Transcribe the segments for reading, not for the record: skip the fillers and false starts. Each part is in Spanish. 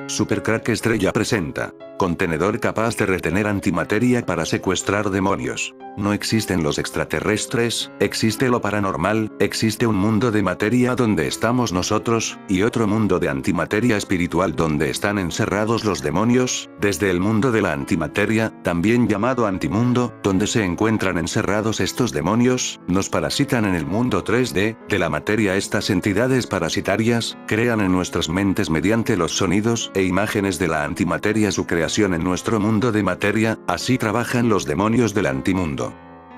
Supercrack Estrella presenta. Contenedor capaz de retener antimateria para secuestrar demonios. No existen los extraterrestres, existe lo paranormal, existe un mundo de materia donde estamos nosotros, y otro mundo de antimateria espiritual donde están encerrados los demonios, desde el mundo de la antimateria, también llamado antimundo, donde se encuentran encerrados estos demonios, nos parasitan en el mundo 3D, de la materia. Estas entidades parasitarias, crean en nuestras mentes mediante los sonidos e imágenes de la antimateria su creación en nuestro mundo de materia, así trabajan los demonios del antimundo.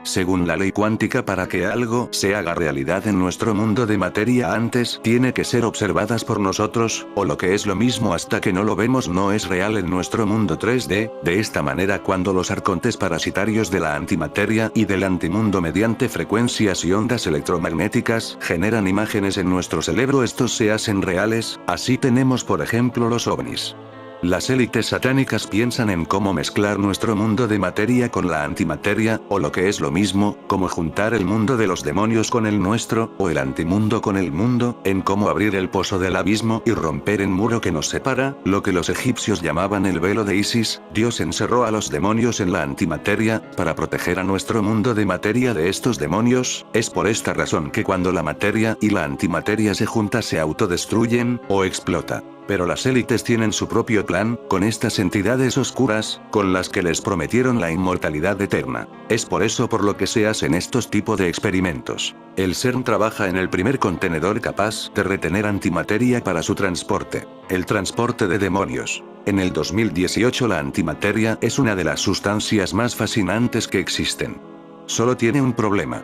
Según la ley cuántica, para que algo se haga realidad en nuestro mundo de materia antes tiene que ser observadas por nosotros, o lo que es lo mismo hasta que no lo vemos no es real en nuestro mundo 3D, de esta manera cuando los arcontes parasitarios de la antimateria y del antimundo mediante frecuencias y ondas electromagnéticas generan imágenes en nuestro cerebro, estos se hacen reales, así tenemos por ejemplo los ovnis. Las élites satánicas piensan en cómo mezclar nuestro mundo de materia con la antimateria, o lo que es lo mismo, cómo juntar el mundo de los demonios con el nuestro, o el antimundo con el mundo, en cómo abrir el pozo del abismo y romper el muro que nos separa, lo que los egipcios llamaban el velo de Isis. Dios encerró a los demonios en la antimateria, para proteger a nuestro mundo de materia de estos demonios. Es por esta razón que cuando la materia y la antimateria se juntan se autodestruyen, o explota. Pero las élites tienen su propio plan, con estas entidades oscuras, con las que les prometieron la inmortalidad eterna. Es por eso por lo que se hacen estos tipos de experimentos. El CERN trabaja en el primer contenedor capaz de retener antimateria para su transporte. El transporte de demonios. En el 2018 la antimateria es una de las sustancias más fascinantes que existen. Solo tiene un problema.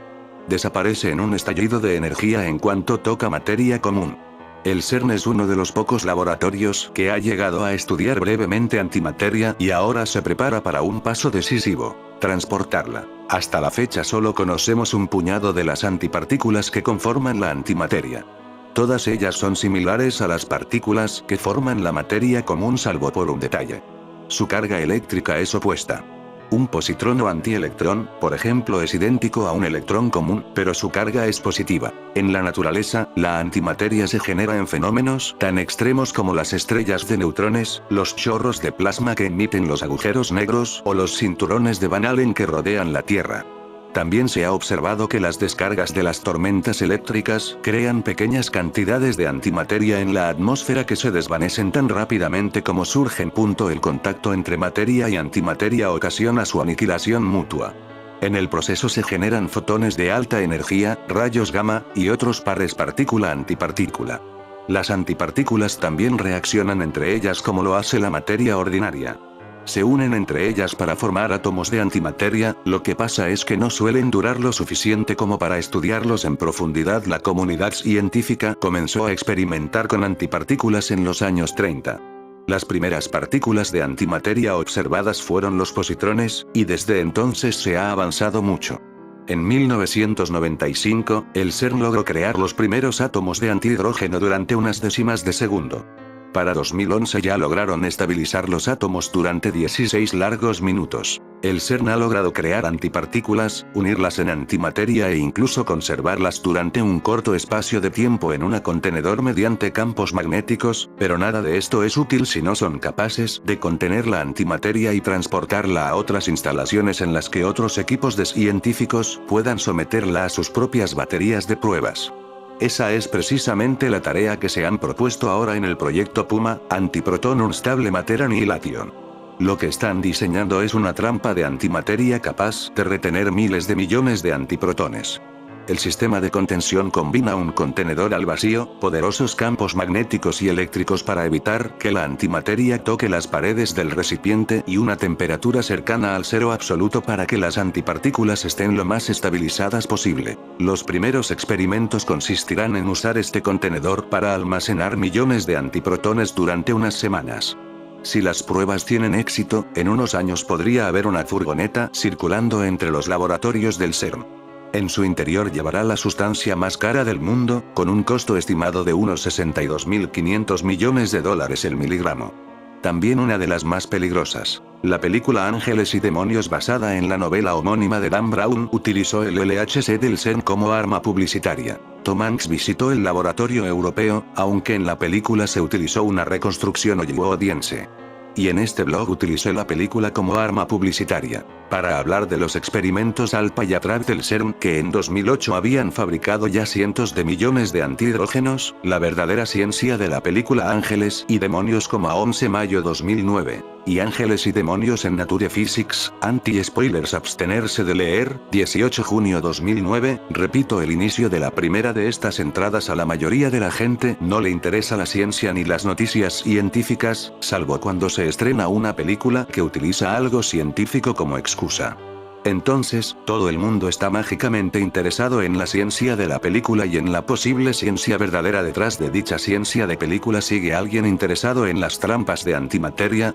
Desaparece en un estallido de energía en cuanto toca materia común. El CERN es uno de los pocos laboratorios que ha llegado a estudiar brevemente antimateria y ahora se prepara para un paso decisivo: transportarla. Hasta la fecha solo conocemos un puñado de las antipartículas que conforman la antimateria. Todas ellas son similares a las partículas que forman la materia común salvo por un detalle. Su carga eléctrica es opuesta. Un positrón o antielectrón, por ejemplo, es idéntico a un electrón común, pero su carga es positiva. En la naturaleza, la antimateria se genera en fenómenos tan extremos como las estrellas de neutrones, los chorros de plasma que emiten los agujeros negros o los cinturones de Van Allen que rodean la Tierra. También se ha observado que las descargas de las tormentas eléctricas crean pequeñas cantidades de antimateria en la atmósfera que se desvanecen tan rápidamente como surgen. El contacto entre materia y antimateria ocasiona su aniquilación mutua. En el proceso se generan fotones de alta energía, rayos gamma, y otros pares partícula-antipartícula. Las antipartículas también reaccionan entre ellas como lo hace la materia ordinaria. Se unen entre ellas para formar átomos de antimateria, lo que pasa es que no suelen durar lo suficiente como para estudiarlos en profundidad. La comunidad científica comenzó a experimentar con antipartículas en los años 30. Las primeras partículas de antimateria observadas fueron los positrones, y desde entonces se ha avanzado mucho. En 1995, el CERN logró crear los primeros átomos de antihidrógeno durante unas décimas de segundo. Para 2011 ya lograron estabilizar los átomos durante 16 largos minutos. El CERN ha logrado crear antipartículas, unirlas en antimateria e incluso conservarlas durante un corto espacio de tiempo en un contenedor mediante campos magnéticos, pero nada de esto es útil si no son capaces de contener la antimateria y transportarla a otras instalaciones en las que otros equipos de científicos puedan someterla a sus propias baterías de pruebas. Esa es precisamente la tarea que se han propuesto ahora en el proyecto Puma, Antiproton Unstable Matter Annihilation. Lo que están diseñando es una trampa de antimateria capaz de retener miles de millones de antiprotones. El sistema de contención combina un contenedor al vacío, poderosos campos magnéticos y eléctricos para evitar que la antimateria toque las paredes del recipiente y una temperatura cercana al cero absoluto para que las antipartículas estén lo más estabilizadas posible. Los primeros experimentos consistirán en usar este contenedor para almacenar millones de antiprotones durante unas semanas. Si las pruebas tienen éxito, en unos años podría haber una furgoneta circulando entre los laboratorios del CERN. En su interior llevará la sustancia más cara del mundo, con un costo estimado de unos 62.500 millones de dólares el miligramo. También una de las más peligrosas. La película Ángeles y Demonios, basada en la novela homónima de Dan Brown, utilizó el LHC del CERN como arma publicitaria. Tom Hanks visitó el laboratorio europeo, aunque en la película se utilizó una reconstrucción hollywoodiense. Y en este blog utilicé la película como arma publicitaria, para hablar de los experimentos Alpha y Atrap del CERN, que en 2008 habían fabricado ya cientos de millones de antihidrógenos, la verdadera ciencia de la película Ángeles y Demonios, como a 11 de mayo 2009. Y Ángeles y Demonios en Nature Physics, anti-spoilers, abstenerse de leer, 18 de junio 2009, repito, el inicio de la primera de estas entradas. A la mayoría de la gente no le interesa la ciencia ni las noticias científicas, salvo cuando se estrena una película que utiliza algo científico como excusa. Entonces, todo el mundo está mágicamente interesado en la ciencia de la película y en la posible ciencia verdadera detrás de dicha ciencia de película. ¿Sigue alguien interesado en las trampas de antimateria?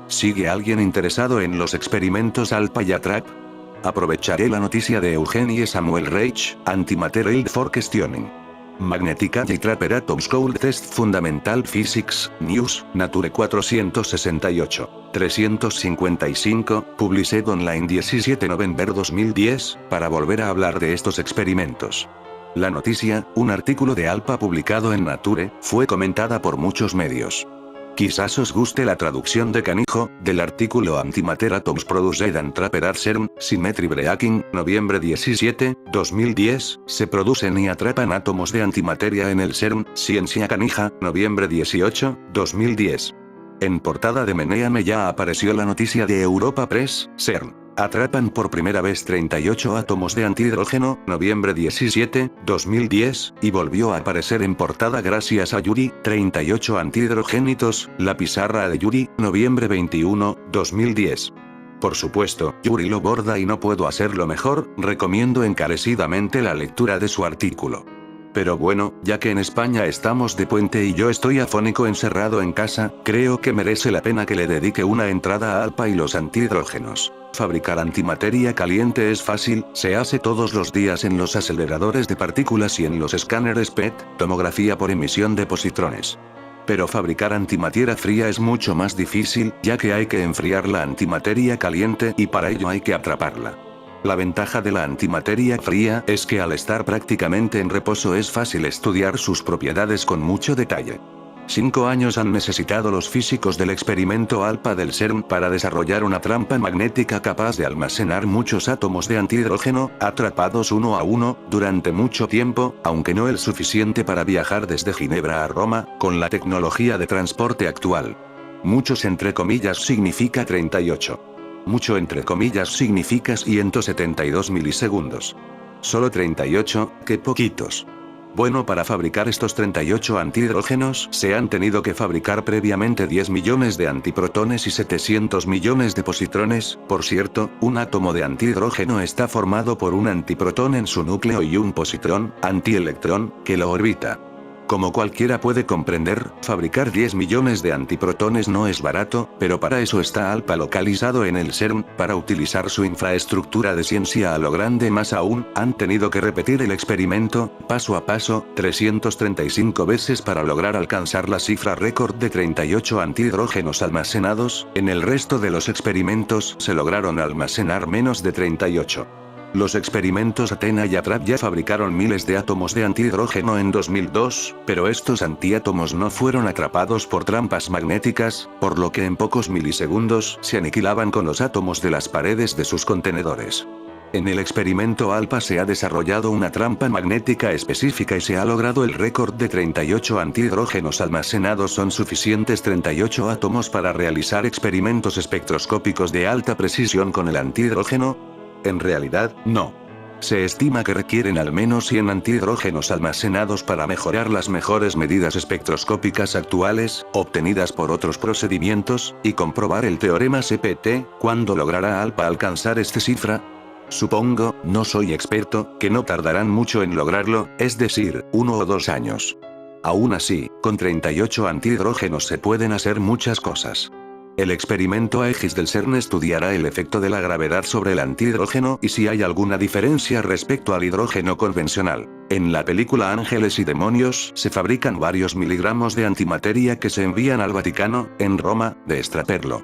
¿Sigue alguien interesado en los experimentos Alpha y Atrap? Aprovecharé la noticia de Eugenie Samuel Reich, Antimaterial for Questioning. Magnetic Anti-Trapper Atoms Cold Test Fundamental Physics, News, Nature 468, 355, Published Online 17 de noviembre 2010, para volver a hablar de estos experimentos. La noticia, un artículo de Alpha publicado en Nature, fue comentada por muchos medios. Quizás os guste la traducción de canijo, del artículo Antimatter Atoms Produced and Trapped at CERN, Symmetry Breaking, noviembre 17, 2010, se producen y atrapan átomos de antimateria en el CERN, Ciencia Canija, noviembre 18, 2010. En portada de Meneame ya apareció la noticia de Europa Press, CERN. Atrapan por primera vez 38 átomos de antihidrógeno, noviembre 17, 2010, y volvió a aparecer en portada gracias a Yuri, 38 antihidrogénitos, la pizarra de Yuri, noviembre 21, 2010. Por supuesto, Yuri lo borda y no puedo hacerlo mejor, recomiendo encarecidamente la lectura de su artículo. Pero bueno, ya que en España estamos de puente y yo estoy afónico encerrado en casa, creo que merece la pena que le dedique una entrada a Alpha y los antihidrógenos. Fabricar antimateria caliente es fácil, se hace todos los días en los aceleradores de partículas y en los escáneres PET, tomografía por emisión de positrones. Pero fabricar antimateria fría es mucho más difícil, ya que hay que enfriar la antimateria caliente y para ello hay que atraparla. La ventaja de la antimateria fría es que al estar prácticamente en reposo es fácil estudiar sus propiedades con mucho detalle. 5 años han necesitado los físicos del experimento Alpha del CERN para desarrollar una trampa magnética capaz de almacenar muchos átomos de antihidrógeno, atrapados uno a uno, durante mucho tiempo, aunque no el suficiente para viajar desde Ginebra a Roma, con la tecnología de transporte actual. Muchos entre comillas significa 38. Mucho entre comillas significa 172 milisegundos. Solo 38, qué poquitos. Bueno, para fabricar estos 38 antihidrógenos se han tenido que fabricar previamente 10 millones de antiprotones y 700 millones de positrones. Por cierto, un átomo de antihidrógeno está formado por un antiprotón en su núcleo y un positrón, antielectrón, que lo orbita. Como cualquiera puede comprender, fabricar 10 millones de antiprotones no es barato, pero para eso está Alpha localizado en el CERN, para utilizar su infraestructura de ciencia a lo grande. Más aún, han tenido que repetir el experimento, paso a paso, 335 veces para lograr alcanzar la cifra récord de 38 antihidrógenos almacenados. En el resto de los experimentos se lograron almacenar menos de 38. Los experimentos Athena y Atrap ya fabricaron miles de átomos de antihidrógeno en 2002, pero estos antiátomos no fueron atrapados por trampas magnéticas, por lo que en pocos milisegundos se aniquilaban con los átomos de las paredes de sus contenedores. En el experimento Alpha se ha desarrollado una trampa magnética específica y se ha logrado el récord de 38 antihidrógenos almacenados. ¿Son suficientes 38 átomos para realizar experimentos espectroscópicos de alta precisión con el antihidrógeno? En realidad, no. Se estima que requieren al menos 100 antihidrógenos almacenados para mejorar las mejores medidas espectroscópicas actuales, obtenidas por otros procedimientos, y comprobar el teorema CPT. ¿Cuándo logrará Alpha alcanzar esta cifra? Supongo, no soy experto, que no tardarán mucho en lograrlo, es decir, 1 o 2 años. Aún así, con 38 antihidrógenos se pueden hacer muchas cosas. El experimento Aegis del CERN estudiará el efecto de la gravedad sobre el antihidrógeno y si hay alguna diferencia respecto al hidrógeno convencional. En la película Ángeles y Demonios se fabrican varios miligramos de antimateria que se envían al Vaticano, en Roma, de extraperlo.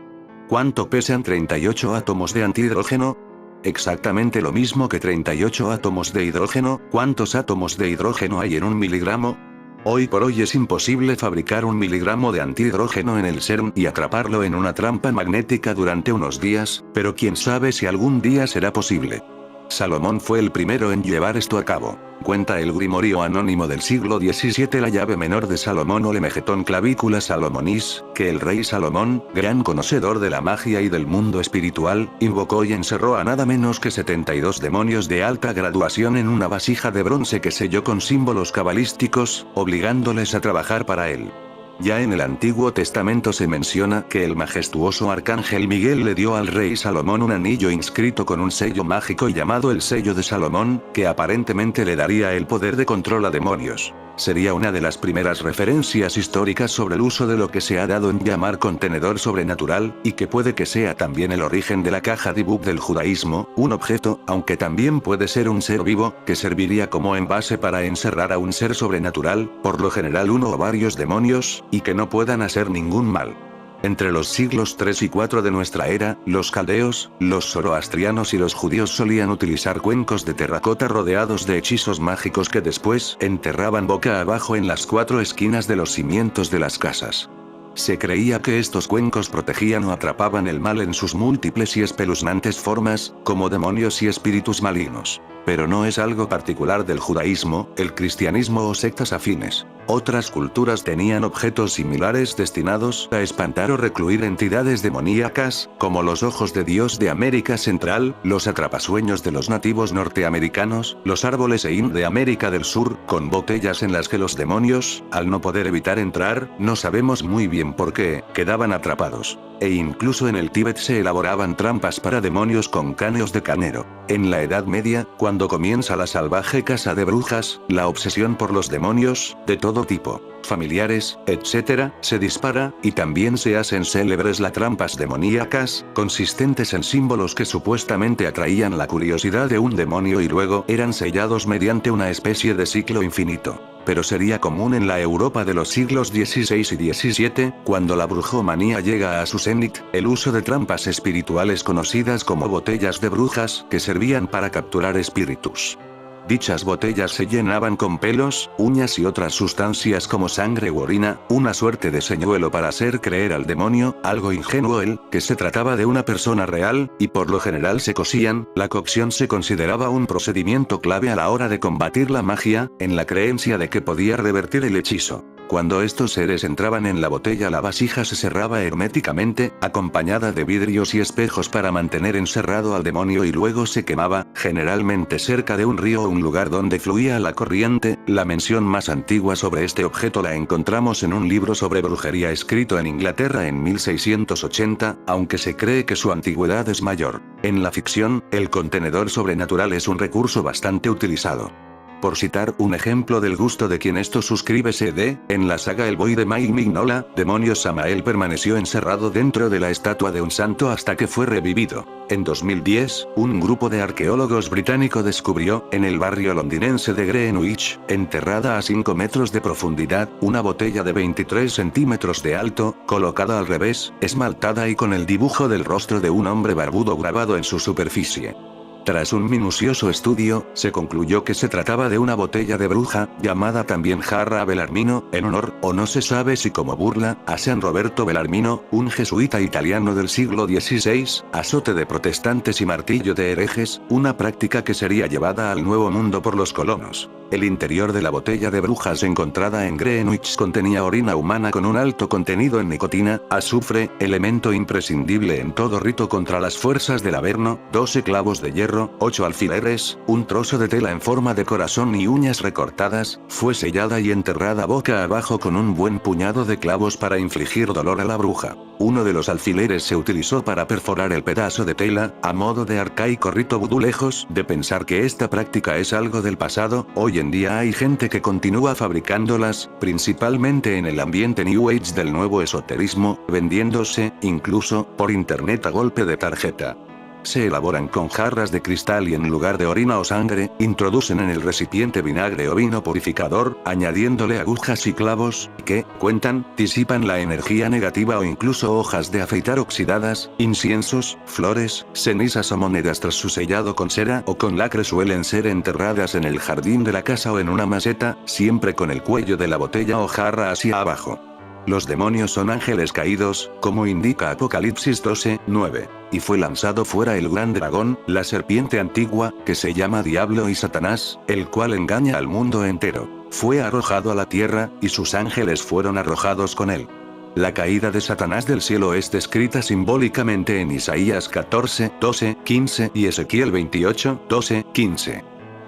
¿Cuánto pesan 38 átomos de antihidrógeno? Exactamente lo mismo que 38 átomos de hidrógeno. ¿Cuántos átomos de hidrógeno hay en un miligramo? Hoy por hoy es imposible fabricar un miligramo de antihidrógeno en el CERN y atraparlo en una trampa magnética durante unos días, pero quién sabe si algún día será posible. Salomón fue el primero en llevar esto a cabo. Cuenta el Grimorio anónimo del siglo XVII, la llave menor de Salomón o Lemegeton Clavícula Salomonis, que el rey Salomón, gran conocedor de la magia y del mundo espiritual, invocó y encerró a nada menos que 72 demonios de alta graduación en una vasija de bronce que selló con símbolos cabalísticos, obligándoles a trabajar para él. Ya en el Antiguo Testamento se menciona que el majestuoso arcángel Miguel le dio al rey Salomón un anillo inscrito con un sello mágico llamado el sello de Salomón, que aparentemente le daría el poder de control a demonios. Sería una de las primeras referencias históricas sobre el uso de lo que se ha dado en llamar contenedor sobrenatural, y que puede que sea también el origen de la caja Dibuk del judaísmo, un objeto, aunque también puede ser un ser vivo, que serviría como envase para encerrar a un ser sobrenatural, por lo general uno o varios demonios, y que no puedan hacer ningún mal. Entre los siglos 3 y 4 de nuestra era, los caldeos, los zoroastrianos y los judíos solían utilizar cuencos de terracota rodeados de hechizos mágicos que después enterraban boca abajo en las 4 esquinas de los cimientos de las casas. Se creía que estos cuencos protegían o atrapaban el mal en sus múltiples y espeluznantes formas, como demonios y espíritus malignos. Pero no es algo particular del judaísmo, el cristianismo o sectas afines. Otras culturas tenían objetos similares destinados a espantar o recluir entidades demoníacas, como los ojos de Dios de América Central, los atrapasueños de los nativos norteamericanos, los árboles Ein de América del Sur, con botellas en las que los demonios, al no poder evitar entrar, no sabemos muy bien por qué, quedaban atrapados. E incluso en el Tíbet se elaboraban trampas para demonios con cáneos de carnero. En la Edad Media, cuando comienza la salvaje caza de brujas, la obsesión por los demonios, de todo tipo, familiares, etc., se dispara, y también se hacen célebres las trampas demoníacas, consistentes en símbolos que supuestamente atraían la curiosidad de un demonio y luego eran sellados mediante una especie de ciclo infinito. Pero sería común en la Europa de los siglos XVI y XVII, cuando la brujomanía llega a su cenit, el uso de trampas espirituales conocidas como botellas de brujas, que servían para capturar espíritus. Dichas botellas se llenaban con pelos, uñas y otras sustancias como sangre u orina, una suerte de señuelo para hacer creer al demonio, algo ingenuo que se trataba de una persona real, y por lo general se cocían. La cocción se consideraba un procedimiento clave a la hora de combatir la magia, en la creencia de que podía revertir el hechizo. Cuando estos seres entraban en la botella, la vasija se cerraba herméticamente, acompañada de vidrios y espejos para mantener encerrado al demonio, y luego se quemaba, generalmente cerca de un río o un lugar donde fluía la corriente. La mención más antigua sobre este objeto la encontramos en un libro sobre brujería escrito en Inglaterra en 1680, aunque se cree que su antigüedad es mayor. En la ficción, el contenedor sobrenatural es un recurso bastante utilizado. Por citar un ejemplo del gusto de quien esto suscribe CD, en la saga El Boy de Mike Mignola, demonios Samael permaneció encerrado dentro de la estatua de un santo hasta que fue revivido. En 2010, un grupo de arqueólogos británico descubrió, en el barrio londinense de Greenwich, enterrada a 5 metros de profundidad, una botella de 23 centímetros de alto, colocada al revés, esmaltada y con el dibujo del rostro de un hombre barbudo grabado en su superficie. Tras un minucioso estudio, se concluyó que se trataba de una botella de bruja, llamada también jarra Belarmino, en honor, o no se sabe si como burla, a San Roberto Belarmino, un jesuita italiano del siglo XVI, azote de protestantes y martillo de herejes, una práctica que sería llevada al Nuevo Mundo por los colonos. El interior de la botella de brujas encontrada en Greenwich contenía orina humana con un alto contenido en nicotina, azufre, elemento imprescindible en todo rito contra las fuerzas del Averno, 12 clavos de hierro, 8 alfileres, un trozo de tela en forma de corazón y uñas recortadas. Fue sellada y enterrada boca abajo con un buen puñado de clavos para infligir dolor a la bruja. Uno de los alfileres se utilizó para perforar el pedazo de tela, a modo de arcaico rito vudú. Lejos de pensar que esta práctica es algo del pasado, hoy en día hay gente que continúa fabricándolas, principalmente en el ambiente New Age del nuevo esoterismo, vendiéndose, incluso, por internet a golpe de tarjeta. Se elaboran con jarras de cristal y en lugar de orina o sangre, introducen en el recipiente vinagre o vino purificador, añadiéndole agujas y clavos, que, cuentan, disipan la energía negativa o incluso hojas de afeitar oxidadas, inciensos, flores, cenizas o monedas tras su sellado con cera o con lacre suelen ser enterradas en el jardín de la casa o en una maceta, siempre con el cuello de la botella o jarra hacia abajo. Los demonios son ángeles caídos, como indica Apocalipsis 12:9. Y fue lanzado fuera el gran dragón, la serpiente antigua, que se llama Diablo y Satanás, el cual engaña al mundo entero. Fue arrojado a la tierra, y sus ángeles fueron arrojados con él. La caída de Satanás del cielo es descrita simbólicamente en Isaías 14:12-15 y Ezequiel 28:12-15.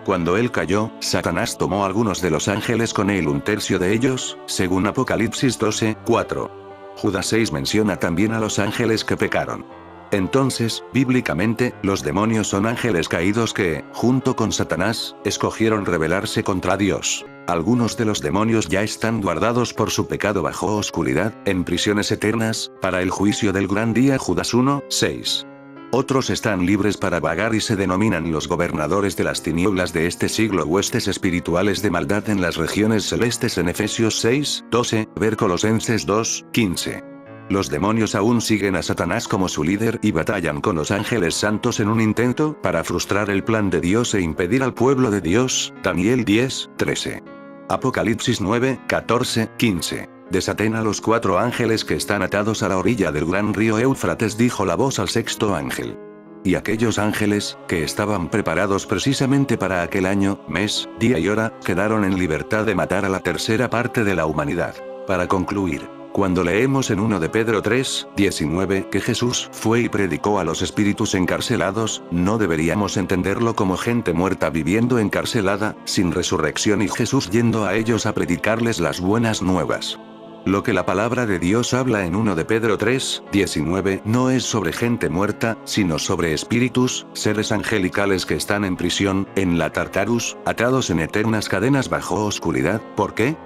Cuando él cayó, Satanás tomó algunos de los ángeles con él, un tercio de ellos, según Apocalipsis 12:4. Judas 6 menciona también a los ángeles que pecaron. Entonces, bíblicamente, los demonios son ángeles caídos que, junto con Satanás, escogieron rebelarse contra Dios. Algunos de los demonios ya están guardados por su pecado bajo oscuridad, en prisiones eternas, para el juicio del gran día. Judas 1:6. Otros están libres para vagar y se denominan los gobernadores de las tinieblas de este siglo, huestes espirituales de maldad en las regiones celestes en Efesios 6:12, ver Colosenses 2:15. Los demonios aún siguen a Satanás como su líder y batallan con los ángeles santos en un intento para frustrar el plan de Dios e impedir al pueblo de Dios. Daniel 10:13. Apocalipsis 9:14-15. Desaten a los 4 ángeles que están atados a la orilla del gran río Éufrates, dijo la voz al sexto ángel. Y aquellos ángeles, que estaban preparados precisamente para aquel año, mes, día y hora, quedaron en libertad de matar a la tercera parte de la humanidad. Para concluir, cuando leemos en 1 de Pedro 3:19 que Jesús fue y predicó a los espíritus encarcelados, no deberíamos entenderlo como gente muerta viviendo encarcelada, sin resurrección y Jesús yendo a ellos a predicarles las buenas nuevas. Lo que la palabra de Dios habla en 1 de Pedro 3:19 no es sobre gente muerta, sino sobre espíritus, seres angelicales que están en prisión, en la Tartarus, atados en eternas cadenas bajo oscuridad. ¿Por qué?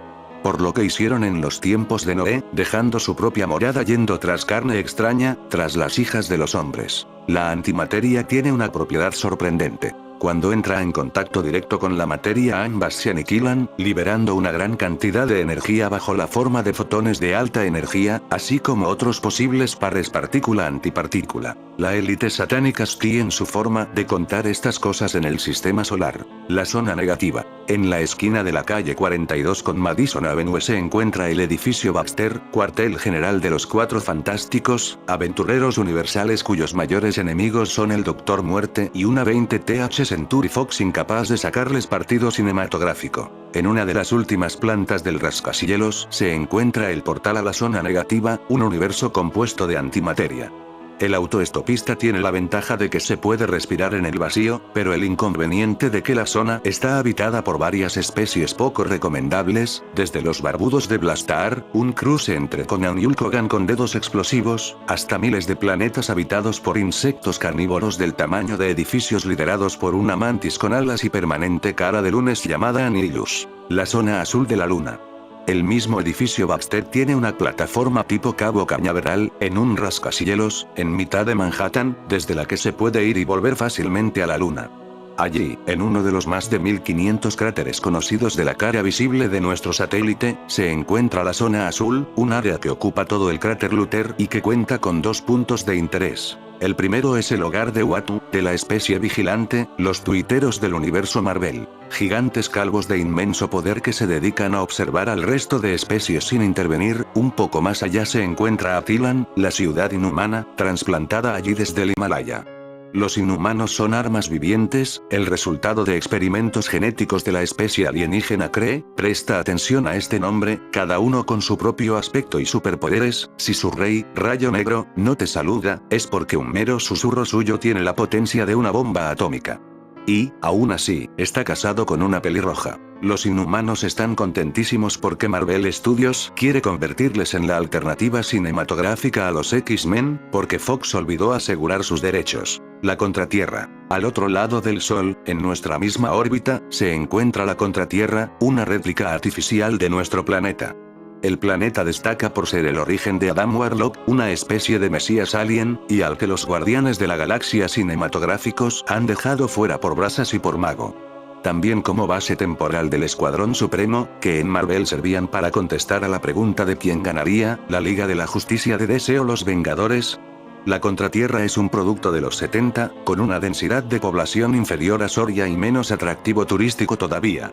Por lo que hicieron en los tiempos de Noé, dejando su propia morada yendo tras carne extraña, tras las hijas de los hombres. La antimateria tiene una propiedad sorprendente. Cuando entra en contacto directo con la materia, ambas se aniquilan, liberando una gran cantidad de energía bajo la forma de fotones de alta energía, así como otros posibles pares partícula-antipartícula. La élite satánica tiene su forma de contar estas cosas en el sistema solar. La zona negativa. En la esquina de la calle 42 con Madison Avenue se encuentra el edificio Baxter, cuartel general de los 4 fantásticos, aventureros universales cuyos mayores enemigos son el Doctor Muerte y una 20th Century Fox incapaz de sacarles partido cinematográfico. En una de las últimas plantas del rascacielos se encuentra el portal a la zona negativa, un universo compuesto de antimateria. El autoestopista tiene la ventaja de que se puede respirar en el vacío, pero el inconveniente de que la zona está habitada por varias especies poco recomendables, desde los barbudos de Blastar, un cruce entre Conan y Hulk Hogan con dedos explosivos, hasta miles de planetas habitados por insectos carnívoros del tamaño de edificios liderados por una mantis con alas y permanente cara de lunes llamada Anilus. La zona azul de la luna. El mismo edificio Baxter tiene una plataforma tipo Cabo Cañaveral, en un rascacielos, en mitad de Manhattan, desde la que se puede ir y volver fácilmente a la luna. Allí, en uno de los más de 1500 cráteres conocidos de la cara visible de nuestro satélite, se encuentra la zona azul, un área que ocupa todo el cráter Luther y que cuenta con 2 puntos de interés. El primero es el hogar de Uatu, de la especie vigilante, los tuiteros del universo Marvel. Gigantes calvos de inmenso poder que se dedican a observar al resto de especies sin intervenir. Un poco más allá se encuentra Attilan, la ciudad inhumana, trasplantada allí desde el Himalaya. Los inhumanos son armas vivientes, el resultado de experimentos genéticos de la especie alienígena Cree. Presta atención a este nombre, cada uno con su propio aspecto y superpoderes. Si su rey, Rayo Negro, no te saluda, es porque un mero susurro suyo tiene la potencia de una bomba atómica. Y, aún así, está casado con una pelirroja. Los inhumanos están contentísimos porque Marvel Studios quiere convertirles en la alternativa cinematográfica a los X-Men, porque Fox olvidó asegurar sus derechos. La Contratierra. Al otro lado del Sol, en nuestra misma órbita, se encuentra la Contratierra, una réplica artificial de nuestro planeta. El planeta destaca por ser el origen de Adam Warlock, una especie de mesías alien, y al que los guardianes de la galaxia cinematográficos han dejado fuera por Brasas y por Mago. También como base temporal del Escuadrón Supremo, que en Marvel servían para contestar a la pregunta de quién ganaría, la Liga de la Justicia de DC o los Vengadores. La Contratierra es un producto de los 70, con una densidad de población inferior a Soria y menos atractivo turístico todavía.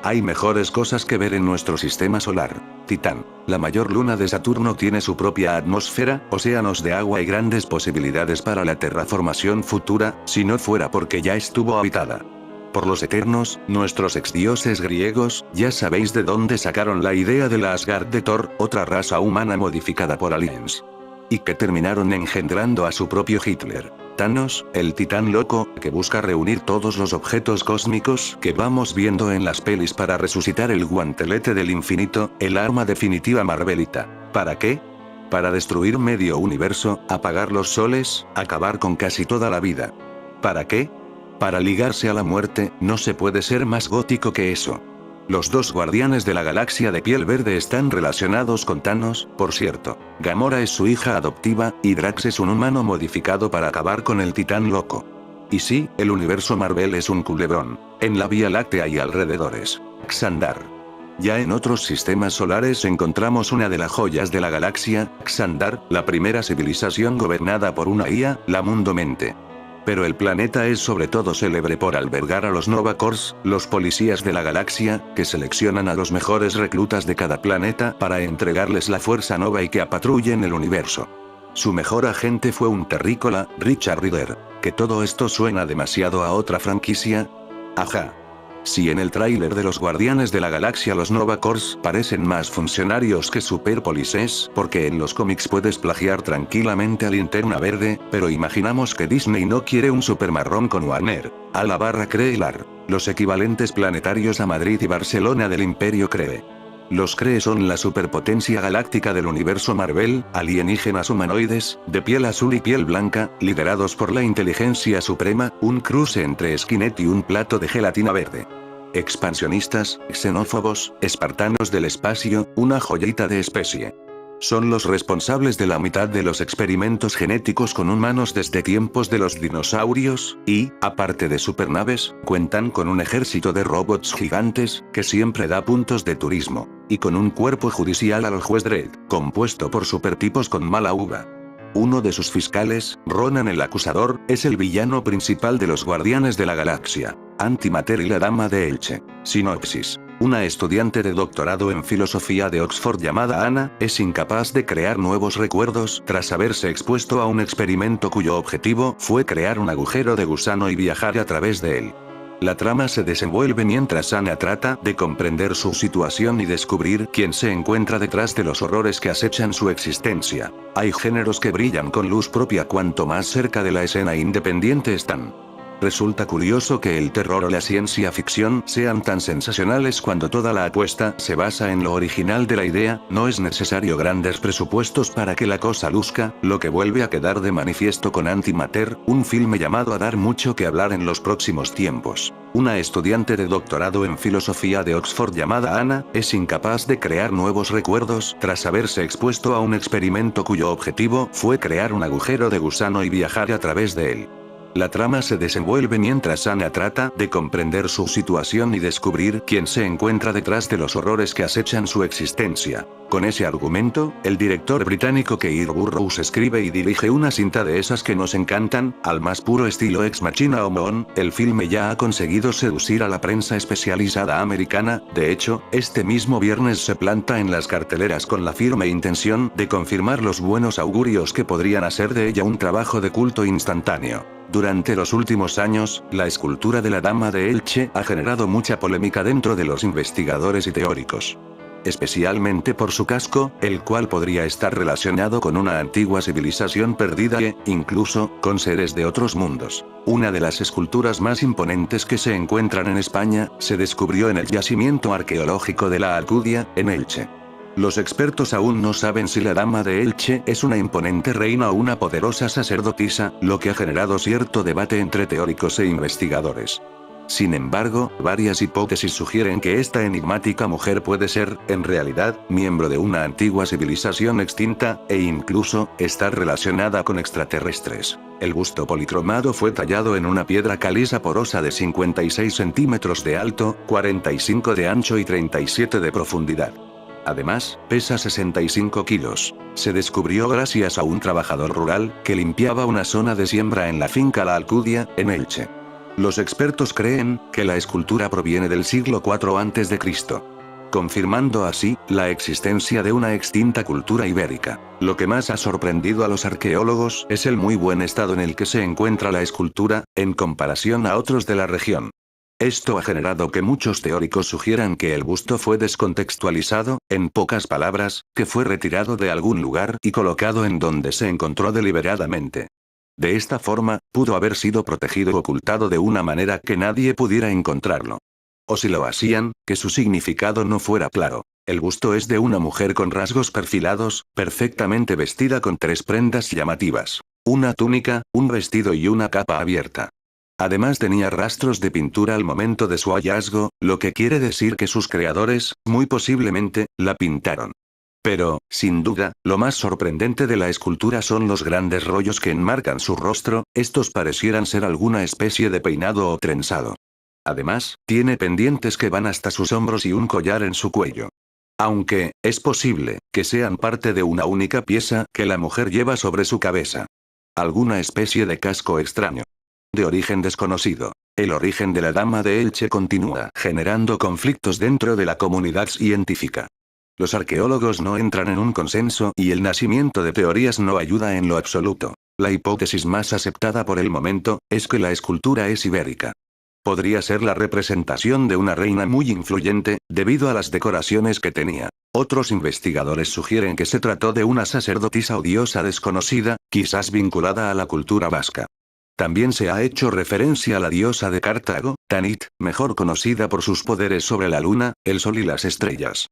Hay mejores cosas que ver en nuestro sistema solar. Titán, la mayor luna de Saturno, tiene su propia atmósfera, océanos de agua y grandes posibilidades para la terraformación futura, si no fuera porque ya estuvo habitada por los Eternos, nuestros exdioses griegos. Ya sabéis de dónde sacaron la idea de la Asgard de Thor, otra raza humana modificada por aliens. Y que terminaron engendrando a su propio Hitler. Thanos, el titán loco, que busca reunir todos los objetos cósmicos que vamos viendo en las pelis para resucitar el guantelete del infinito, el arma definitiva marvelita. ¿Para qué? Para destruir medio universo, apagar los soles, acabar con casi toda la vida. ¿Para qué? Para ligarse a la muerte. No se puede ser más gótico que eso. Los dos guardianes de la galaxia de piel verde están relacionados con Thanos, por cierto. Gamora es su hija adoptiva, y Drax es un humano modificado para acabar con el titán loco. Y sí, el universo Marvel es un culebrón. En la Vía Láctea y alrededores. Xandar. Ya en otros sistemas solares encontramos una de las joyas de la galaxia, Xandar, la primera civilización gobernada por una IA, la Mundo Mente. Pero el planeta es sobre todo célebre por albergar a los Nova Corps, los policías de la galaxia, que seleccionan a los mejores reclutas de cada planeta para entregarles la fuerza nova y que apatrullen el universo. Su mejor agente fue un terrícola, Richard Rider. ¿Que todo esto suena demasiado a otra franquicia? Ajá. Si en el tráiler de los Guardianes de la Galaxia los Nova Corps parecen más funcionarios que Superpolices, porque en los cómics puedes plagiar tranquilamente a Linterna Verde, pero imaginamos que Disney no quiere un supermarrón con Warner, a la barra Creelar, los equivalentes planetarios a Madrid y Barcelona del Imperio Cree. Los Cree son la superpotencia galáctica del universo Marvel, alienígenas humanoides, de piel azul y piel blanca, liderados por la inteligencia suprema, un cruce entre Skynet y un plato de gelatina verde. Expansionistas, xenófobos, espartanos del espacio, una joyita de especie. Son los responsables de la mitad de los experimentos genéticos con humanos desde tiempos de los dinosaurios, y, aparte de supernaves, cuentan con un ejército de robots gigantes, que siempre da puntos de turismo, y con un cuerpo judicial al juez Dredd, compuesto por supertipos con mala uva. Uno de sus fiscales, Ronan el Acusador, es el villano principal de los Guardianes de la Galaxia. Antimatter y la Dama de Elche. Sinopsis. Una estudiante de doctorado en filosofía de Oxford llamada Anna, es incapaz de crear nuevos recuerdos tras haberse expuesto a un experimento cuyo objetivo fue crear un agujero de gusano y viajar a través de él. La trama se desenvuelve mientras Anna trata de comprender su situación y descubrir quién se encuentra detrás de los horrores que acechan su existencia. Hay géneros que brillan con luz propia cuanto más cerca de la escena independiente están. Resulta curioso que el terror o la ciencia ficción sean tan sensacionales cuando toda la apuesta se basa en lo original de la idea. No es necesario grandes presupuestos para que la cosa luzca, lo que vuelve a quedar de manifiesto con Antimatter, un filme llamado a dar mucho que hablar en los próximos tiempos. Una estudiante de doctorado en filosofía de Oxford llamada Anna, es incapaz de crear nuevos recuerdos tras haberse expuesto a un experimento cuyo objetivo fue crear un agujero de gusano y viajar a través de él. La trama se desenvuelve mientras Anna trata de comprender su situación y descubrir quién se encuentra detrás de los horrores que acechan su existencia. Con ese argumento, el director británico Keir Burrows escribe y dirige una cinta de esas que nos encantan, al más puro estilo Ex Machina o Moon. El filme ya ha conseguido seducir a la prensa especializada americana. De hecho, este mismo viernes se planta en las carteleras con la firme intención de confirmar los buenos augurios que podrían hacer de ella un trabajo de culto instantáneo. Durante los últimos años, la escultura de la Dama de Elche ha generado mucha polémica dentro de los investigadores y teóricos. Especialmente por su casco, el cual podría estar relacionado con una antigua civilización perdida e, incluso, con seres de otros mundos. Una de las esculturas más imponentes que se encuentran en España, se descubrió en el yacimiento arqueológico de la Alcudia, en Elche. Los expertos aún no saben si la Dama de Elche es una imponente reina o una poderosa sacerdotisa, lo que ha generado cierto debate entre teóricos e investigadores. Sin embargo, varias hipótesis sugieren que esta enigmática mujer puede ser, en realidad, miembro de una antigua civilización extinta, e incluso, estar relacionada con extraterrestres. El busto policromado fue tallado en una piedra caliza porosa de 56 centímetros de alto, 45 de ancho y 37 de profundidad. Además, pesa 65 kilos. Se descubrió gracias a un trabajador rural, que limpiaba una zona de siembra en la finca La Alcudia, en Elche. Los expertos creen que la escultura proviene del siglo IV a.C., confirmando así la existencia de una extinta cultura ibérica. Lo que más ha sorprendido a los arqueólogos es el muy buen estado en el que se encuentra la escultura, en comparación a otros de la región. Esto ha generado que muchos teóricos sugieran que el busto fue descontextualizado, en pocas palabras, que fue retirado de algún lugar y colocado en donde se encontró deliberadamente. De esta forma, pudo haber sido protegido o ocultado de una manera que nadie pudiera encontrarlo. O si lo hacían, que su significado no fuera claro. El busto es de una mujer con rasgos perfilados, perfectamente vestida con 3 prendas llamativas: una túnica, un vestido y una capa abierta. Además tenía rastros de pintura al momento de su hallazgo, lo que quiere decir que sus creadores, muy posiblemente, la pintaron. Pero, sin duda, lo más sorprendente de la escultura son los grandes rollos que enmarcan su rostro, estos parecieran ser alguna especie de peinado o trenzado. Además, tiene pendientes que van hasta sus hombros y un collar en su cuello. Aunque, es posible, que sean parte de una única pieza que la mujer lleva sobre su cabeza. Alguna especie de casco extraño. De origen desconocido. El origen de la dama de Elche continúa generando conflictos dentro de la comunidad científica. Los arqueólogos no entran en un consenso y el nacimiento de teorías no ayuda en lo absoluto. La hipótesis más aceptada por el momento es que la escultura es ibérica. Podría ser la representación de una reina muy influyente, debido a las decoraciones que tenía. Otros investigadores sugieren que se trató de una sacerdotisa o diosa desconocida, quizás vinculada a la cultura vasca. También se ha hecho referencia a la diosa de Cartago, Tanit, mejor conocida por sus poderes sobre la luna, el sol y las estrellas.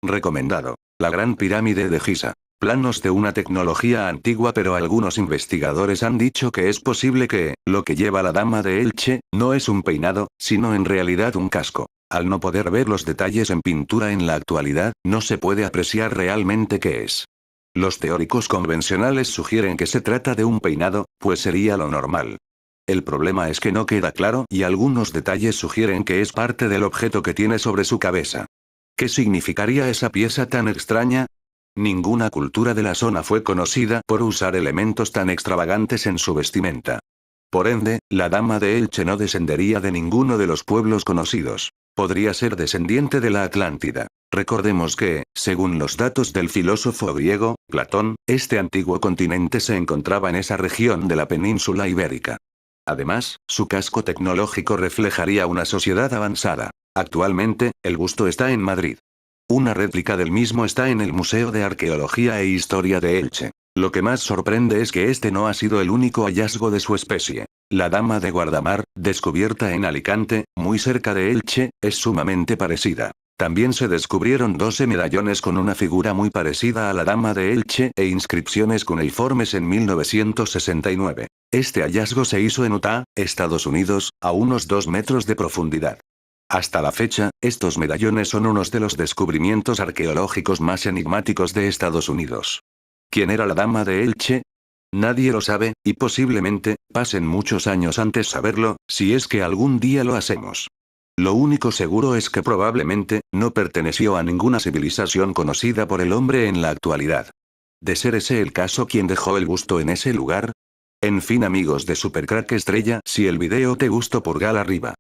Recomendado. La Gran Pirámide de Giza. Planos de una tecnología antigua, pero algunos investigadores han dicho que es posible que, lo que lleva la dama de Elche, no es un peinado, sino en realidad un casco. Al no poder ver los detalles en pintura en la actualidad, no se puede apreciar realmente qué es. Los teóricos convencionales sugieren que se trata de un peinado, pues sería lo normal. El problema es que no queda claro y algunos detalles sugieren que es parte del objeto que tiene sobre su cabeza. ¿Qué significaría esa pieza tan extraña? Ninguna cultura de la zona fue conocida por usar elementos tan extravagantes en su vestimenta. Por ende, la dama de Elche no descendería de ninguno de los pueblos conocidos. Podría ser descendiente de la Atlántida. Recordemos que, según los datos del filósofo griego, Platón, este antiguo continente se encontraba en esa región de la península ibérica. Además, su casco tecnológico reflejaría una sociedad avanzada. Actualmente, el busto está en Madrid. Una réplica del mismo está en el Museo de Arqueología e Historia de Elche. Lo que más sorprende es que este no ha sido el único hallazgo de su especie. La dama de Guardamar, descubierta en Alicante, muy cerca de Elche, es sumamente parecida. También se descubrieron 12 medallones con una figura muy parecida a la dama de Elche e inscripciones cuneiformes en 1969. Este hallazgo se hizo en Utah, Estados Unidos, a unos 2 metros de profundidad. Hasta la fecha, estos medallones son unos de los descubrimientos arqueológicos más enigmáticos de Estados Unidos. ¿Quién era la dama de Elche? Nadie lo sabe, y posiblemente, pasen muchos años antes saberlo, si es que algún día lo hacemos. Lo único seguro es que probablemente, no perteneció a ninguna civilización conocida por el hombre en la actualidad. De ser ese el caso, ¿quién dejó el busto en ese lugar? En fin, amigos de Supercrack Estrella, si el video te gustó, pulgar arriba.